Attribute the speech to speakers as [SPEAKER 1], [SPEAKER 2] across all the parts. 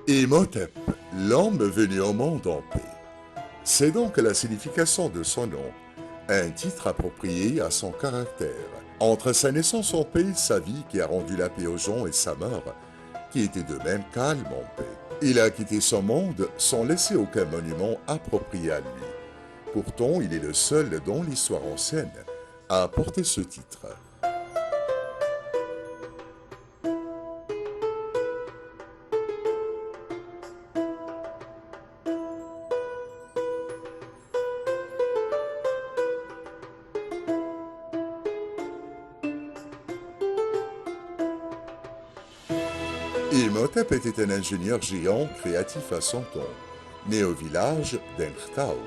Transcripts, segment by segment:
[SPEAKER 1] Imhotep, l'homme venu au monde en paix. C'est donc la signification de son nom, un titre approprié à son caractère. Entre sa naissance en paix, sa vie qui a rendu la paix aux gens et sa mort, qui était de même calme en paix. Il a quitté son monde sans laisser aucun monument approprié à lui. Pourtant, il est le seul dans l'histoire ancienne à porter ce titre. Imhotep était un ingénieur géant créatif à son temps, né au village d'Enchtau,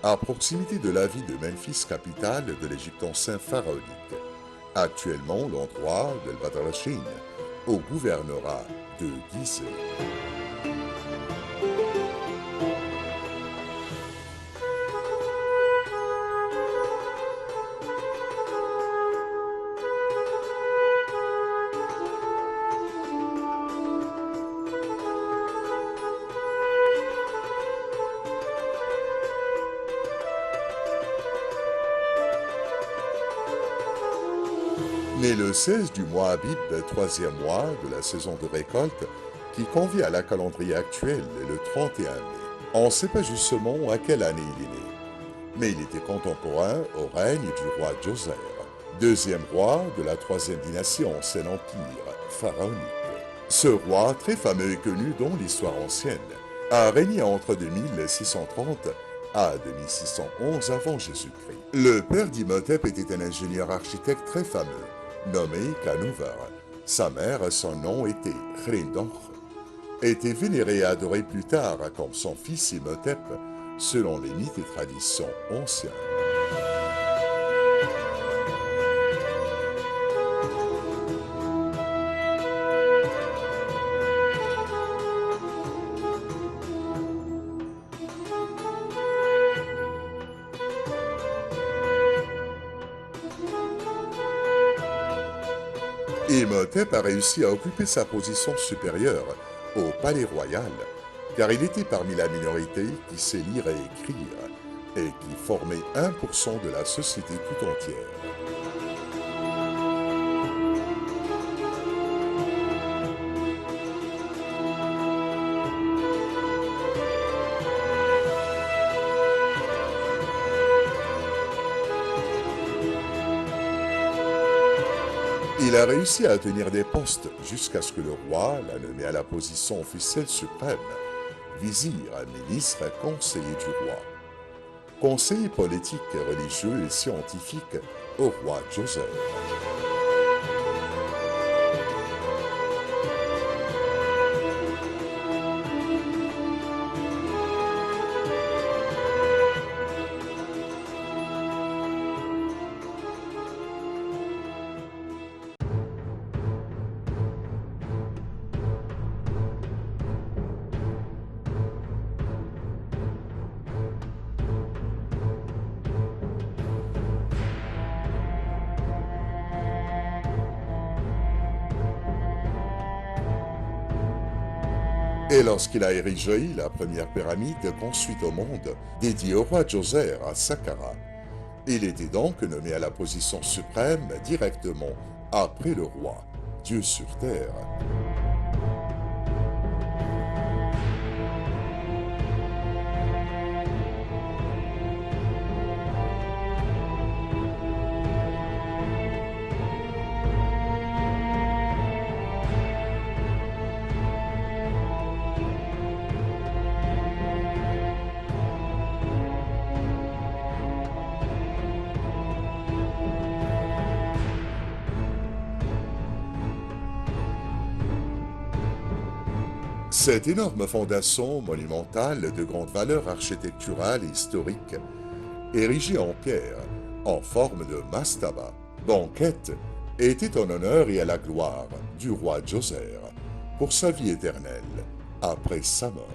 [SPEAKER 1] à proximité de la ville de Memphis, capitale de l'Égypte ancien pharaonique. Actuellement l'endroit d'El Badrachine, au gouvernorat de Gizeh. Né le 16 du mois Abib, troisième mois de la saison de récolte, qui convient à la calendrier actuelle le 31 mai. On ne sait pas justement à quelle année il est né, mais il était contemporain au règne du roi Djoser, deuxième roi de la troisième dynastie ancien empire pharaonique. Ce roi, très fameux et connu dans l'histoire ancienne, a régné entre 2630 à 2611 avant Jésus-Christ. Le père d'Imhotep était un ingénieur architecte très fameux, nommé Kanouver. Sa mère, son nom était Hrindonch, était vénéré et adoré plus tard comme son fils Imhotep, selon les mythes et traditions anciens. Imhotep a réussi à occuper sa position supérieure au palais royal, car il était parmi la minorité qui sait lire et écrire, et qui formait 1% de la société tout entière. Il a réussi à tenir des postes jusqu'à ce que le roi l'a nommé à la position officielle suprême, vizir, ministre, conseiller du roi, conseiller politique, religieux et scientifique au roi Djoser. Et lorsqu'il a érigé la première pyramide construite au monde, dédiée au roi Djoser à Saqqara, il était donc nommé à la position suprême directement après le roi, Dieu sur terre. Cette énorme fondation monumentale de grande valeur architecturale et historique, érigée en pierre, en forme de mastaba, banquette, était en honneur et à la gloire du roi Djoser pour sa vie éternelle après sa mort.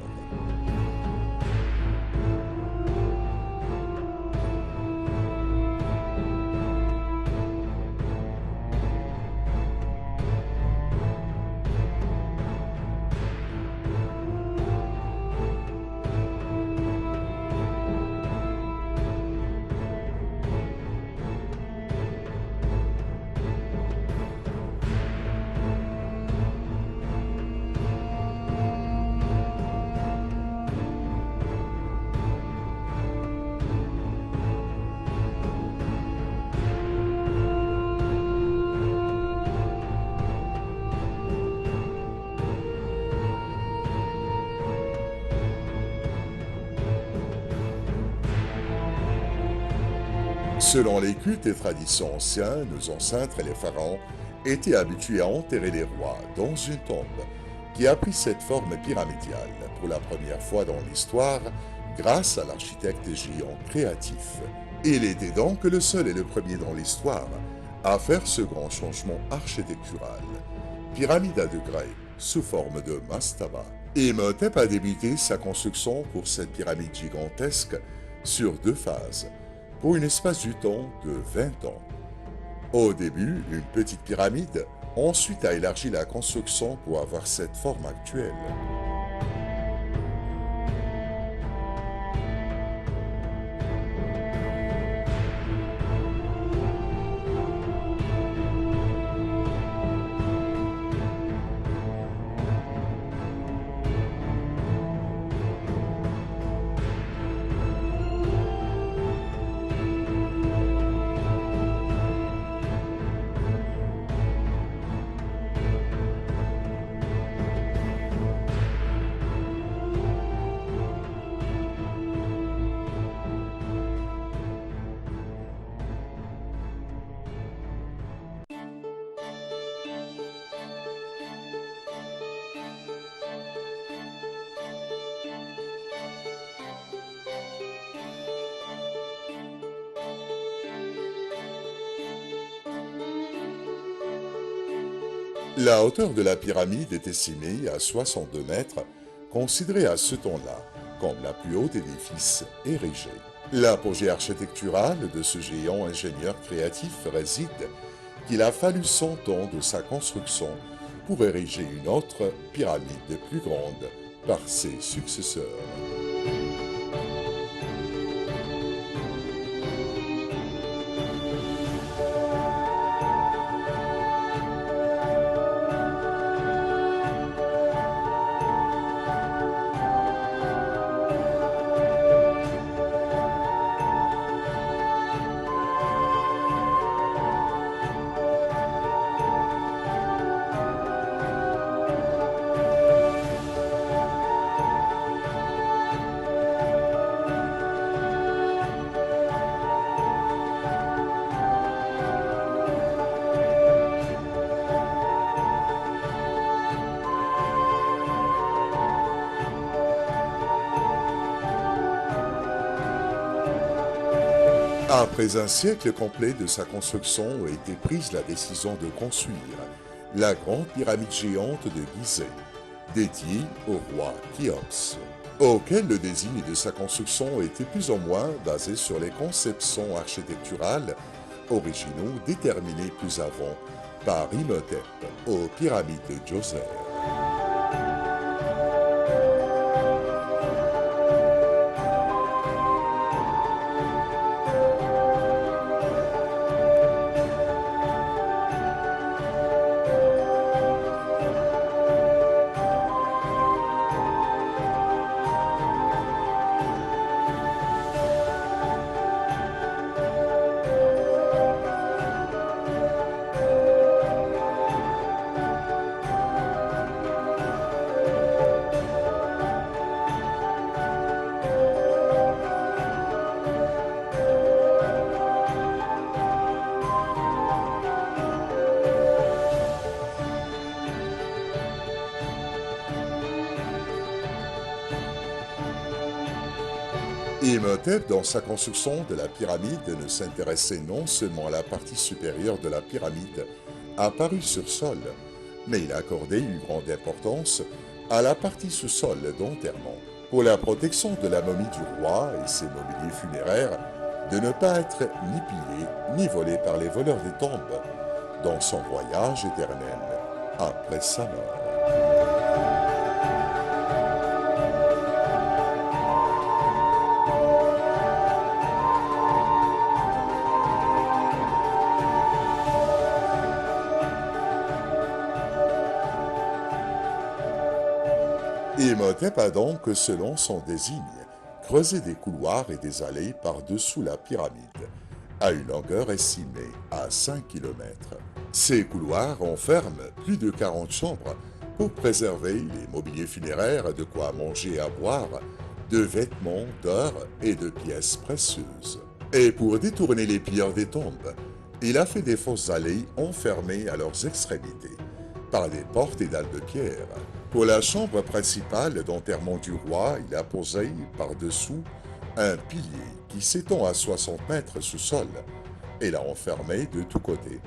[SPEAKER 1] Selon les cultes et traditions anciens, nos ancêtres et les pharaons étaient habitués à enterrer les rois dans une tombe qui a pris cette forme pyramidale pour la première fois dans l'histoire grâce à l'architecte géant créatif. Il était donc le seul et le premier dans l'histoire à faire ce grand changement architectural. Pyramide à degrés sous forme de mastaba. Imhotep a débuté sa construction pour cette pyramide gigantesque sur 2 phases, pour un espace du temps de 20 ans. Au début, une petite pyramide, ensuite a élargi la construction pour avoir cette forme actuelle. La hauteur de la pyramide est estimée à 62 mètres, considérée à ce temps-là comme la plus haute édifice érigé. L'apogée architecturale de ce géant ingénieur créatif réside qu'il a fallu 100 ans de sa construction pour ériger une autre pyramide plus grande par ses successeurs. Après un siècle complet de sa construction a été prise la décision de construire la grande pyramide géante de Gizeh, dédiée au roi Khéops, auquel le désigne de sa construction était plus ou moins basé sur les conceptions architecturales originaux déterminés plus avant par Imhotep aux pyramides de Djoser. Imhotep, dans sa construction de la pyramide, ne s'intéressait non seulement à la partie supérieure de la pyramide, apparue sur sol, mais il accordait une grande importance à la partie sous-sol d'enterrement, pour la protection de la momie du roi et ses mobiliers funéraires, de ne pas être ni pillés ni volés par les voleurs des tombes, dans son voyage éternel après sa mort. Imhotep a donc, selon son désigne, creusé des couloirs et des allées par-dessous la pyramide, à une longueur estimée à 5 km. Ces couloirs enferment plus de 40 chambres pour préserver les mobiliers funéraires, de quoi manger et à boire, de vêtements, d'or et de pièces précieuses. Et pour détourner les pilleurs des tombes, il a fait des fosses allées enfermées à leurs extrémités par des portes et dalles de pierre. Pour la chambre principale d'enterrement du roi, il a posé par-dessous un pilier qui s'étend à 60 mètres sous sol et l'a enfermé de tous côtés.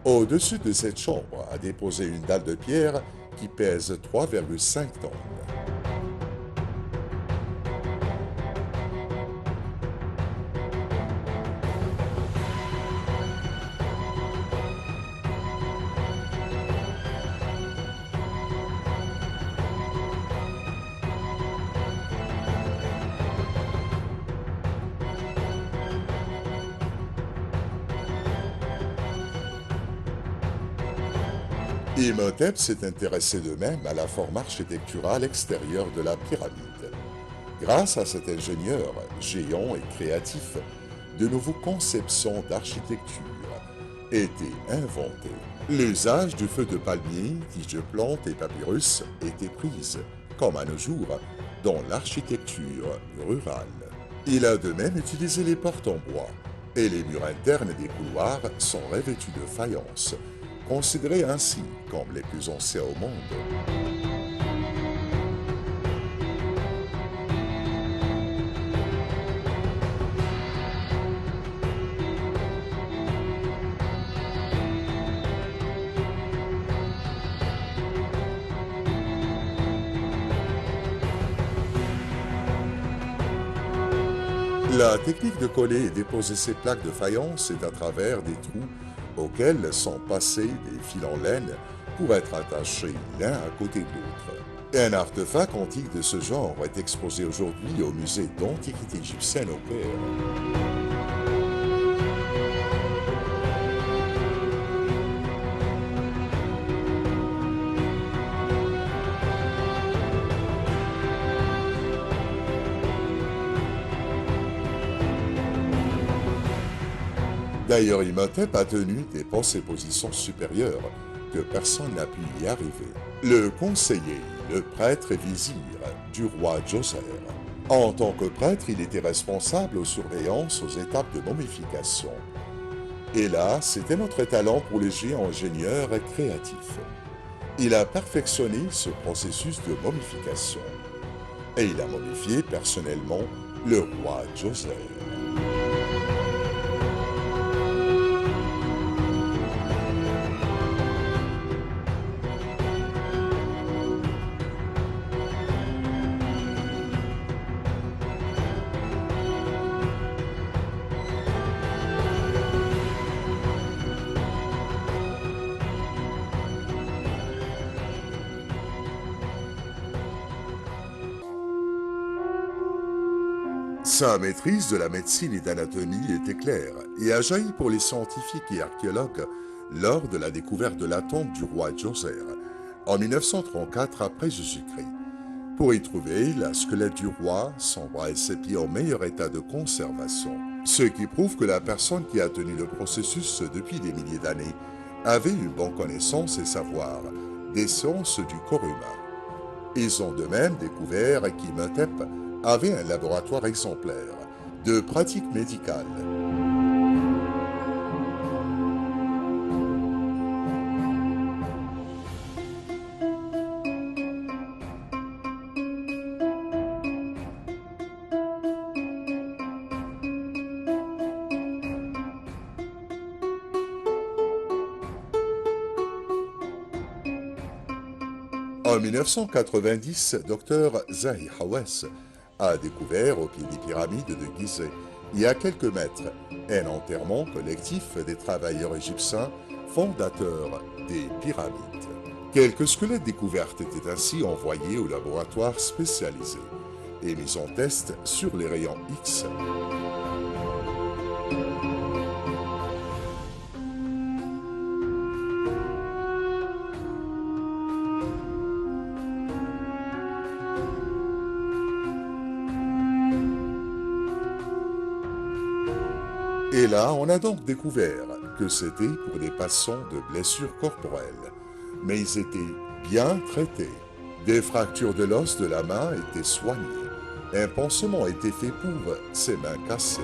[SPEAKER 1] Au-dessus de cette chambre a déposé une dalle de pierre qui pèse 3,5 tonnes. Imhotep s'est intéressé de même à la forme architecturale extérieure de la pyramide. Grâce à cet ingénieur géant et créatif, de nouveaux conceptions d'architecture étaient inventés. L'usage du feu de palmier, tiges de plantes et papyrus était prise, comme à nos jours, dans l'architecture rurale. Il a de même utilisé les portes en bois, et les murs internes des couloirs sont revêtus de faïence, considérés ainsi comme les plus anciens au monde. La technique de coller et déposer ces plaques de faïence est à travers des trous auxquels sont passés des fils en laine pour être attachés l'un à côté de l'autre. Un artefact antique de ce genre est exposé aujourd'hui au musée d'antiquité égyptienne au Caire. D'ailleurs, Imhotep a tenu des postes et positions supérieures que personne n'a pu y arriver. Le conseiller, le prêtre et vizir du roi Djoser. En tant que prêtre, il était responsable aux surveillances aux étapes de momification. Et là, c'était notre talent pour les géants ingénieurs et créatifs. Il a perfectionné ce processus de momification. Et il a momifié personnellement le roi Djoser. Sa maîtrise de la médecine et d'anatomie était claire et a jailli pour les scientifiques et archéologues lors de la découverte de la tombe du roi Djoser en 1934 après Jésus-Christ. Pour y trouver la squelette du roi, son bras et ses pieds en meilleur état de conservation, ce qui prouve que la personne qui a tenu le processus depuis des milliers d'années avait une bonne connaissance et savoir des sciences du corps humain. Ils ont de même découvert qu'Imhotep avait un laboratoire exemplaire de pratiques médicales. En 1990, Dr Zahi Hawass a découvert au pied des pyramides de Gizeh, il y a quelques mètres, un enterrement collectif des travailleurs égyptiens fondateurs des pyramides. Quelques squelettes découverts étaient ainsi envoyés au laboratoire spécialisé et mis en test sur les rayons X. Et là, on a donc découvert que c'était pour des patients de blessures corporelles, mais ils étaient bien traités. Des fractures de l'os de la main étaient soignées Un pansement a été fait pour ses mains cassées.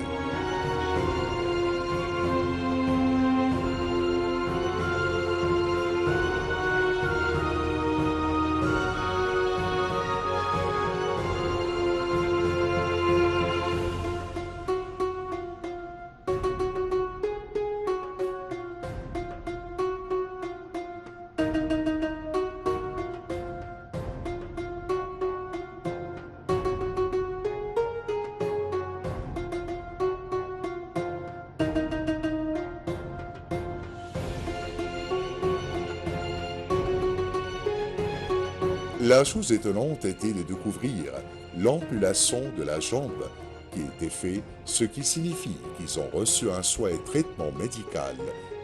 [SPEAKER 1] La chose étonnante était de découvrir l'ampulation de la jambe qui était faite, ce qui signifie qu'ils ont reçu un soin et traitement médical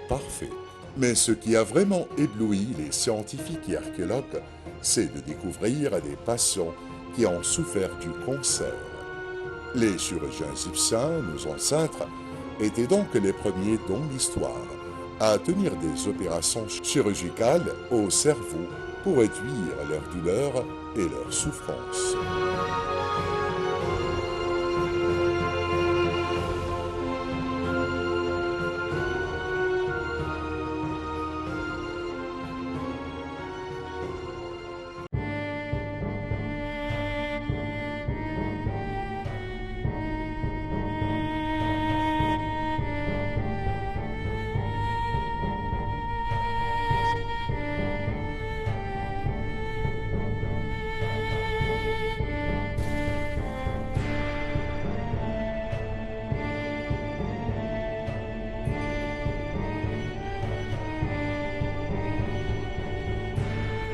[SPEAKER 1] parfait. Mais ce qui a vraiment ébloui les scientifiques et archéologues, c'est de découvrir des patients qui ont souffert du cancer. Les chirurgiens égyptiens, nos ancêtres, étaient donc les premiers dans l'histoire à tenir des opérations chirurgicales au cerveau pour réduire leur douleur et leur souffrance.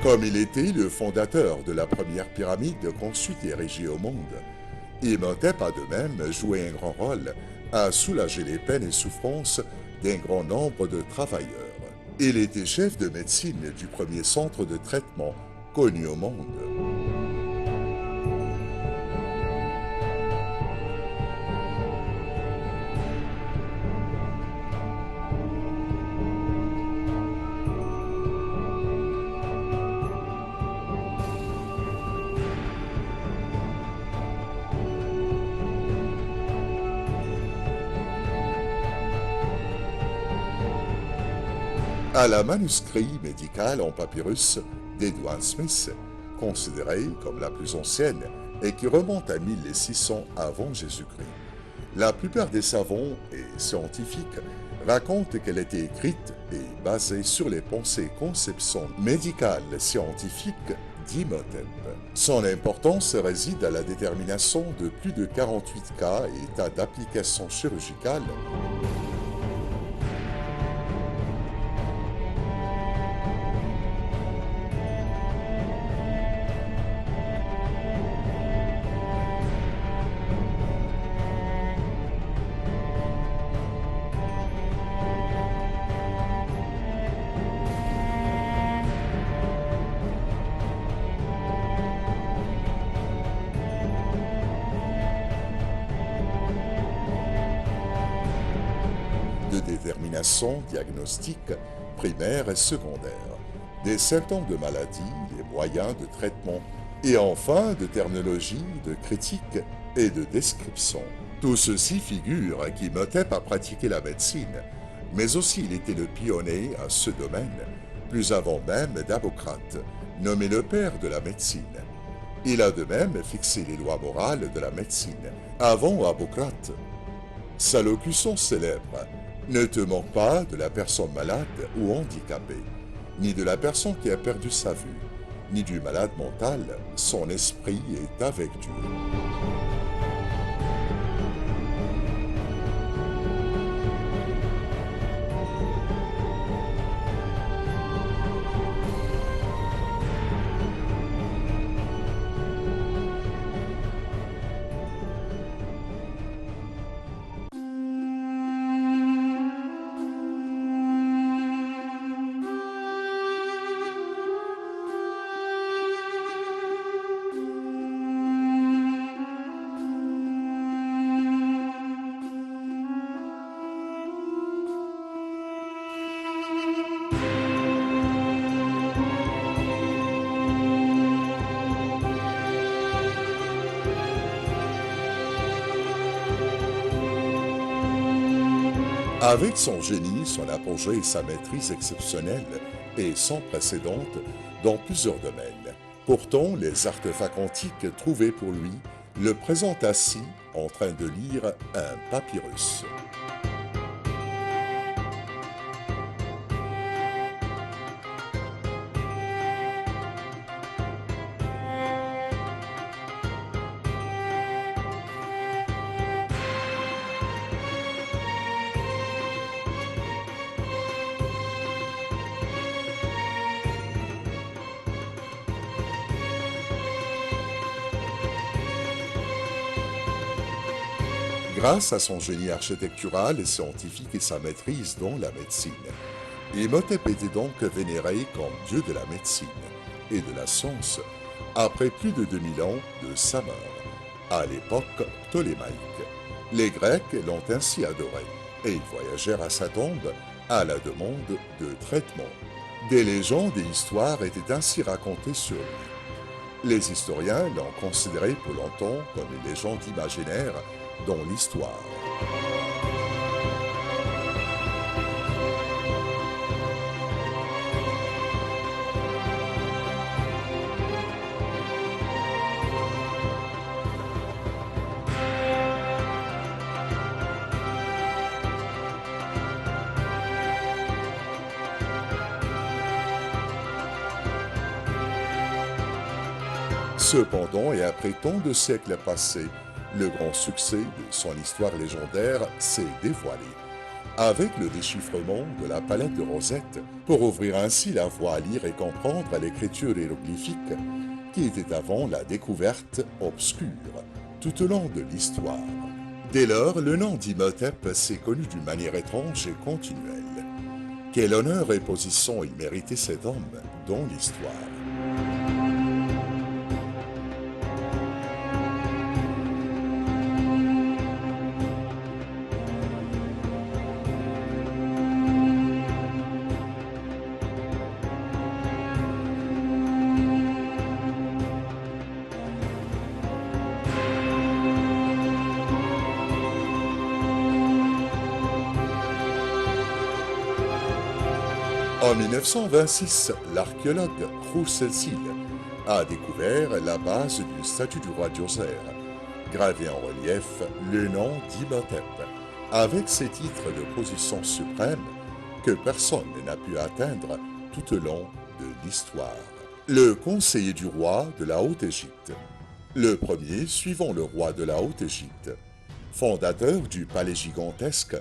[SPEAKER 1] Comme il était le fondateur de la première pyramide construite et érigée au monde, Imhotep a de même joué un grand rôle à soulager les peines et souffrances d'un grand nombre de travailleurs. Il était chef de médecine du premier centre de traitement connu au monde. À la manuscrit médical en papyrus d'Edwin Smith, considérée comme la plus ancienne et qui remonte à 1600 avant Jésus-Christ. La plupart des savants et scientifiques racontent qu'elle était écrite et basée sur les pensées et conceptions médicales scientifiques d'Imhotep. Son importance réside à la détermination de plus de 48 cas et états d'application chirurgicale de détermination diagnostique primaire et secondaire, des symptômes de maladie, des moyens de traitement, et enfin de terminologie, de critique et de description. Tout ceci figure qu'Imhotep a pratiqué la médecine, mais aussi il était le pionnier à ce domaine, plus avant même d'Hippocrate, nommé le père de la médecine. Il a de même fixé les lois morales de la médecine, avant Hippocrate. Sa locution célèbre: ne te moque pas de la personne malade ou handicapée, ni de la personne qui a perdu sa vue, ni du malade mental, son esprit est avec Dieu. Avec son génie, son apogée et sa maîtrise exceptionnelle et sans précédent dans plusieurs domaines. Pourtant, les artefacts antiques trouvés pour lui le présentent assis en train de lire un papyrus. Grâce à son génie architectural et scientifique et sa maîtrise dans la médecine, Imhotep était donc vénéré comme dieu de la médecine et de la science après plus de 2000 ans de sa mort, à l'époque ptolémaïque. Les Grecs l'ont ainsi adoré et ils voyagèrent à sa tombe à la demande de traitements. Des légendes et histoires étaient ainsi racontées sur lui. Les historiens l'ont considéré pour longtemps comme une légende imaginaire dans l'histoire. Cependant, et après tant de siècles passés, le grand succès de son histoire légendaire s'est dévoilé, avec le déchiffrement de la palette de Rosette, pour ouvrir ainsi la voie à lire et comprendre l'écriture hiéroglyphique qui était avant la découverte obscure tout au long de l'histoire. Dès lors, le nom d'Imhotep s'est connu d'une manière étrange et continuelle. Quel honneur et position il méritait cet homme dans l'histoire. En 1926, l'archéologue Roussel-Sil a découvert la base d'une statue du roi Djoser, gravée en relief le nom d'Imhotep, avec ses titres de position suprême que personne n'a pu atteindre tout au long de l'histoire. Le conseiller du roi de la Haute-Égypte, le premier suivant le roi de la Haute-Égypte, fondateur du palais gigantesque,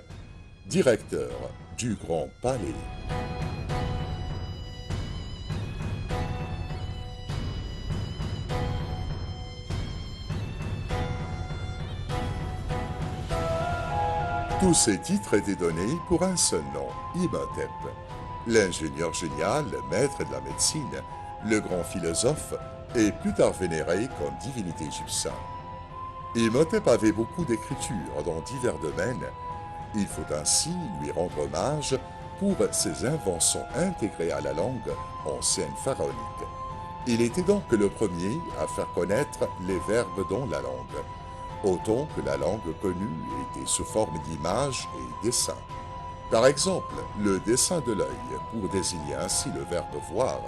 [SPEAKER 1] directeur du Grand Palais. Tous ces titres étaient donnés pour un seul nom, Imhotep. L'ingénieur génial, maître de la médecine, le grand philosophe, et plus tard vénéré comme divinité égyptienne. Imhotep avait beaucoup d'écritures dans divers domaines. Il faut ainsi lui rendre hommage pour ses inventions intégrées à la langue ancienne pharaonique. Il était donc le premier à faire connaître les verbes dans la langue, autant que la langue connue était sous forme d'images et dessins. Par exemple, le dessin de l'œil, pour désigner ainsi le verbe voir.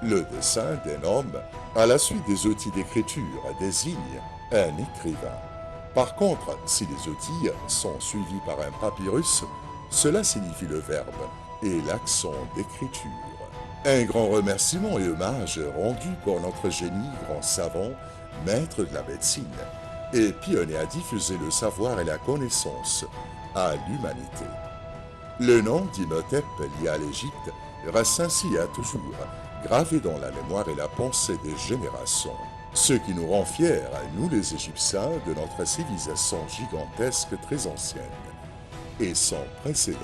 [SPEAKER 1] Le dessin d'un homme, à la suite des outils d'écriture, désigne un écrivain. Par contre, si les outils sont suivis par un papyrus, cela signifie le verbe et l'accent d'écriture. Un grand remerciement et hommage rendu pour notre génie, grand savant, maître de la médecine, et pionnier à diffuser le savoir et la connaissance à l'humanité. Le nom d'Imhotep lié à l'Égypte reste ainsi à toujours gravé dans la mémoire et la pensée des générations, ce qui nous rend fiers, nous les Égyptiens, de notre civilisation gigantesque très ancienne et sans précédent.